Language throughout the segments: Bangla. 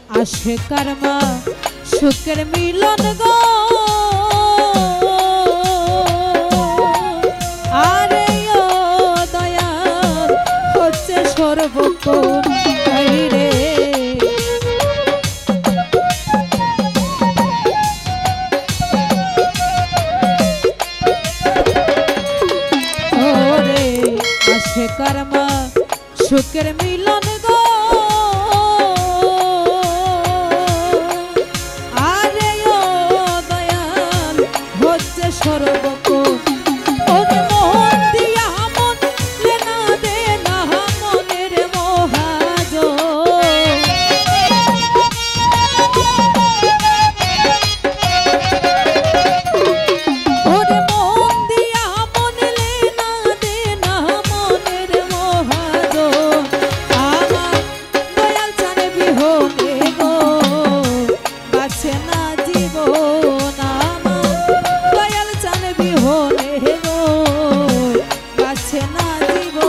আসে কারমা সুখের মিলন গো আরে ও দয়াল হচ্ছে সর্বক্ষণ রে ওরে আসে কারমা সুখের মিলন গো আরে ও দয়াল হচ্ছে সর্বক্ষণ ওরে মোহন দিয়া মন লেনা দে না মনের মহাজ ওরে মোহন দিয়া মন লেনা দে না মনের মহাজ আমার দয়াল চানে বিহনে গো বাঁচে না জীবন আমার দয়াল চানে বিহনে গো বাঁচে না জীবন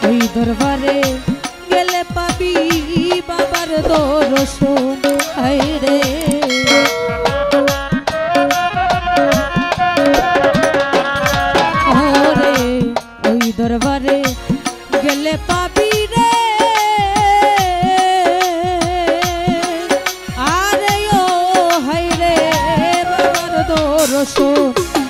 ওই দরবারে গেলে পাবি বাবার দর্শন রে ওরে ওই দরবারে গেলে পাবি রে আরে ও হায় রে বাবার দর্শন